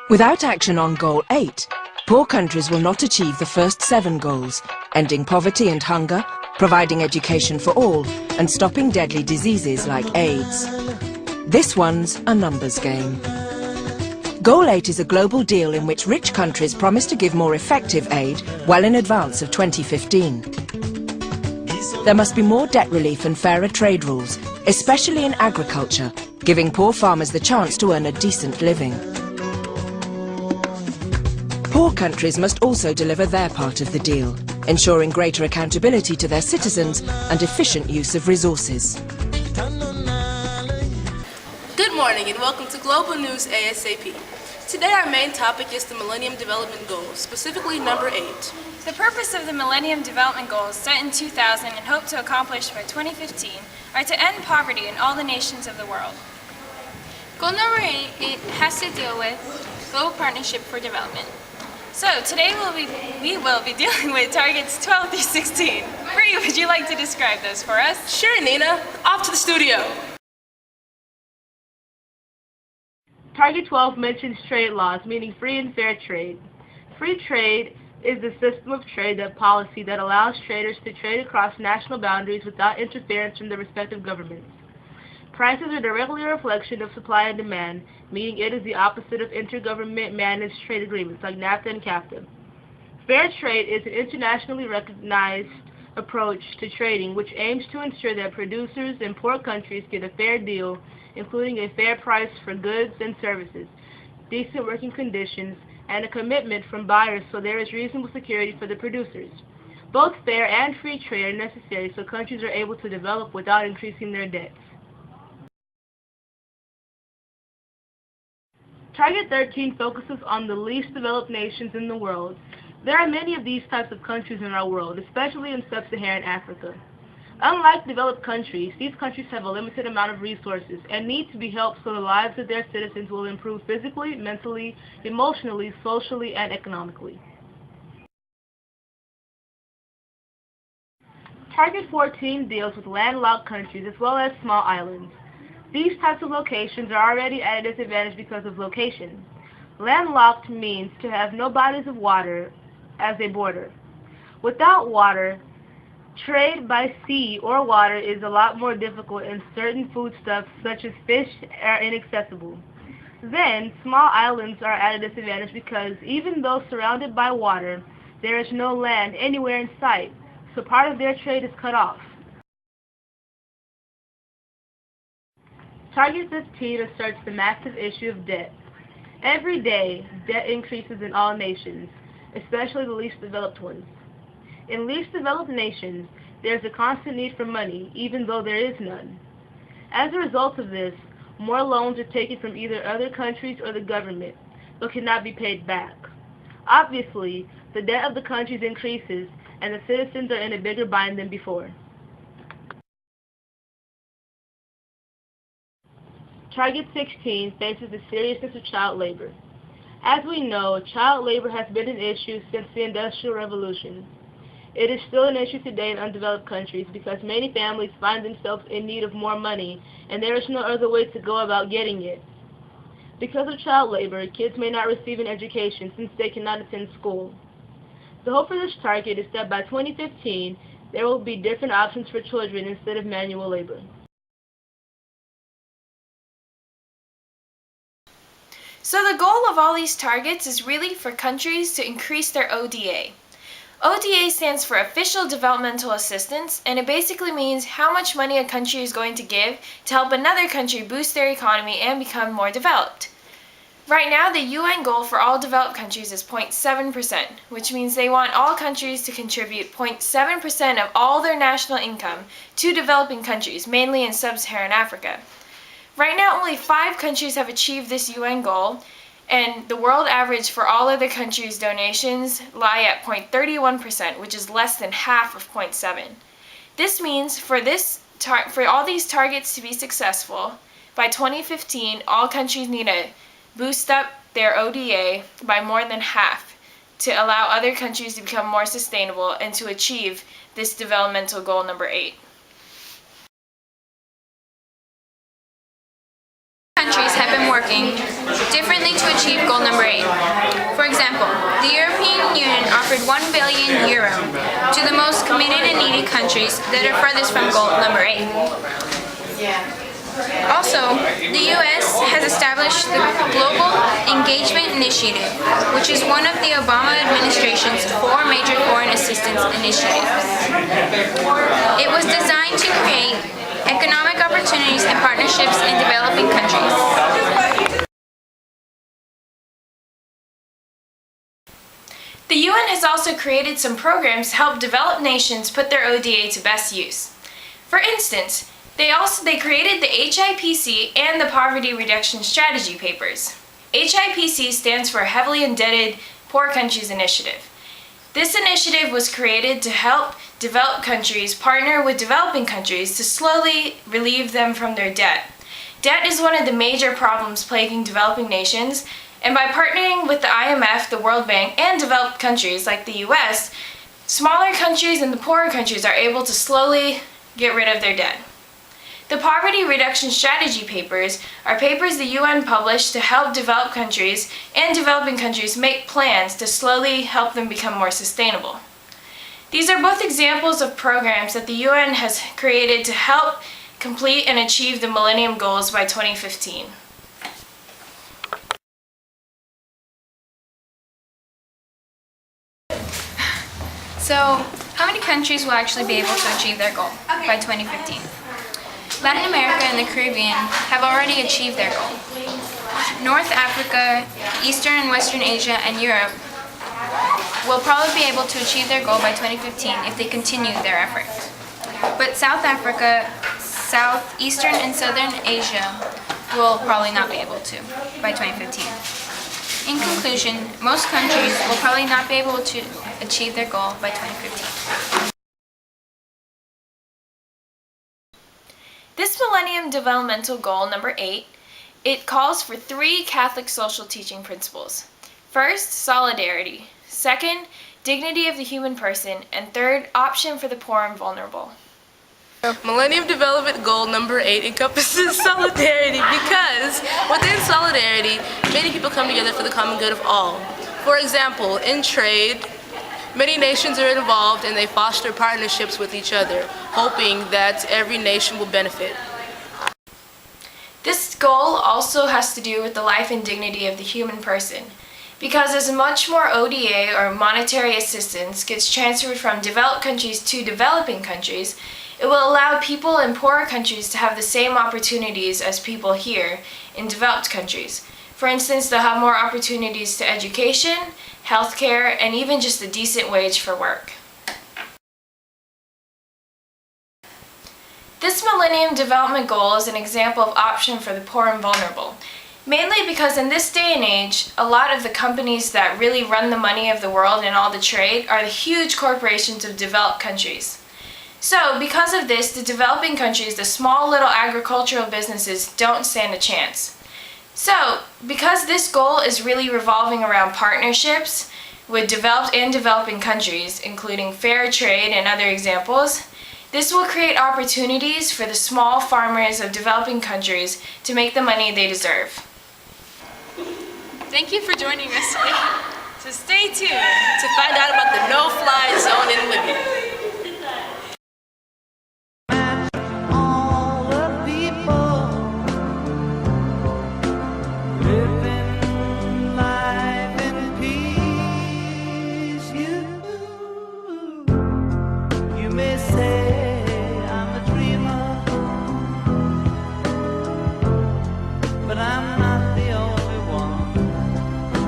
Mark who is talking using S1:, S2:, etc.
S1: Without action on Goal 8, poor countries will not achieve the first 7 goals, ending poverty and hunger, providing education for all, and stopping deadly diseases like AIDS. This one's a numbers game. Goal 8 is a global deal in which rich countries promise to give more effective aid well in advance of 2015. There must be more debt relief and fairer trade rules, especially in agriculture, giving poor farmers the chance to earn a decent living. Poor countries must also deliver their part of the deal, ensuring greater accountability to their citizens and efficient use of resources.
S2: Good morning and welcome to Global News ASAP. Today our main topic is the Millennium Development Goals, specifically number 8.
S3: The purpose of the Millennium Development Goals set in 2000 and hope to accomplish by 2015 are to end poverty in all the nations of the world. Goal number 8 has to deal with Global Partnership for Development. So today we will be dealing with targets 12 through 16. Bree, would you like to describe those for us?
S2: Sure, Nina. Off to the studio.
S4: Target 12 mentions trade laws, meaning free and fair trade. Free trade is the system of trade policy that allows traders to trade across national boundaries without interference from the respective governments. Prices are directly a reflection of supply and demand, meaning it is the opposite of intergovernment managed trade agreements like NAFTA and CAFTA. Fair trade is an internationally recognized approach to trading which aims to ensure that producers in poor countries get a fair deal, including a fair price for goods and services, decent working conditions, and a commitment from buyers so there is reasonable security for the producers. Both fair and free trade are necessary so countries are able to develop without increasing their debts. Target 13 focuses on the least developed nations in the world. There are many of these types of countries in our world, especially in sub-Saharan Africa. Unlike developed countries, these countries have a limited amount of resources and need to be helped so the lives of their citizens will improve physically, mentally, emotionally, socially, and economically. Target 14 deals with landlocked countries as well as small islands. These types of locations are already at a disadvantage because of location. Landlocked means to have no bodies of water as a border. Without water, trade by sea or water is a lot more difficult and certain foodstuffs such as fish are inaccessible. Then, small islands are at a disadvantage because even though surrounded by water, there is no land anywhere in sight, so part of their trade is cut off. Target 15 asserts the massive issue of debt. Every day, debt increases in all nations, especially the least developed ones. In least developed nations, there is a constant need for money, even though there is none. As a result of this, more loans are taken from either other countries or the government, but cannot be paid back. Obviously, the debt of the countries increases, and the citizens are in a bigger bind than before. Target 16 faces the seriousness of child labor. As we know, child labor has been an issue since the Industrial Revolution. It is still an issue today in undeveloped countries because many families find themselves in need of more money and there is no other way to go about getting it. Because of child labor, kids may not receive an education since they cannot attend school. The hope for this target is that by 2015, there will be different options for children instead of manual labor.
S3: So the goal of all these targets is really for countries to increase their ODA. ODA stands for Official Developmental Assistance, and it basically means how much money a country is going to give to help another country boost their economy and become more developed. Right now, the UN goal for all developed countries is 0.7%, which means they want all countries to contribute 0.7% of all their national income to developing countries, mainly in sub-Saharan Africa. Right now, only 5 countries have achieved this UN goal, and the world average for all other countries' donations lie at 0.31%, which is less than half of 0.7. This means for all these targets to be successful, by 2015, all countries need to boost up their ODA by more than half to allow other countries to become more sustainable and to achieve this developmental goal number 8.
S5: Countries have been working differently to achieve goal number 8. For example, the European Union offered €1 billion to the most committed and needy countries that are furthest from goal number 8. Also, the U.S. has established the Global Engagement Initiative, which is one of the Obama administration's 4 major foreign assistance initiatives. It was designed to create economic opportunities and partnerships in developing countries.
S3: The UN has also created some programs to help developed nations put their ODA to best use. For instance, they created the HIPC and the Poverty Reduction Strategy papers. HIPC stands for Heavily Indebted Poor Countries Initiative. This initiative was created to help developed countries partner with developing countries to slowly relieve them from their debt. Debt is one of the major problems plaguing developing nations, and by partnering with the IMF, the World Bank, and developed countries like the US, smaller countries and the poorer countries are able to slowly get rid of their debt. The Poverty Reduction Strategy papers are papers the UN published to help developed countries and developing countries make plans to slowly help them become more sustainable. These are both examples of programs that the UN has created to help complete and achieve the Millennium Goals by 2015.
S5: So, how many countries will actually be able to achieve their goal by 2015? Latin America and the Caribbean have already achieved their goal. North Africa, Eastern and Western Asia, and Europe will probably be able to achieve their goal by 2015 if they continue their effort. But South Africa, Southeastern and Southern Asia will probably not be able to by 2015. In conclusion, most countries will probably not be able to achieve their goal by 2015.
S3: This Millennium Developmental Goal number 8, it calls for 3 Catholic social teaching principles. First, solidarity. Second, dignity of the human person. And third, option for the poor and vulnerable.
S2: Millennium Development Goal number 8 encompasses solidarity because within solidarity, many people come together for the common good of all. For example, in trade, many nations are involved and they foster partnerships with each other, hoping that every nation will benefit.
S3: This goal also has to do with the life and dignity of the human person, because as much more ODA or monetary assistance gets transferred from developed countries to developing countries, it will allow people in poorer countries to have the same opportunities as people here in developed countries. For instance, they'll have more opportunities to education, healthcare, and even just a decent wage for work. This Millennium Development Goal is an example of option for the poor and vulnerable, mainly because in this day and age, a lot of the companies that really run the money of the world and all the trade are the huge corporations of developed countries. So, because of this, the developing countries, the small little agricultural businesses, don't stand a chance. So, because this goal is really revolving around partnerships with developed and developing countries, including fair trade and other examples, this will create opportunities for the small farmers of developing countries to make the money they deserve.
S2: Thank you for joining us today. So stay tuned to find out about the no-fly zone in Libya.
S6: May say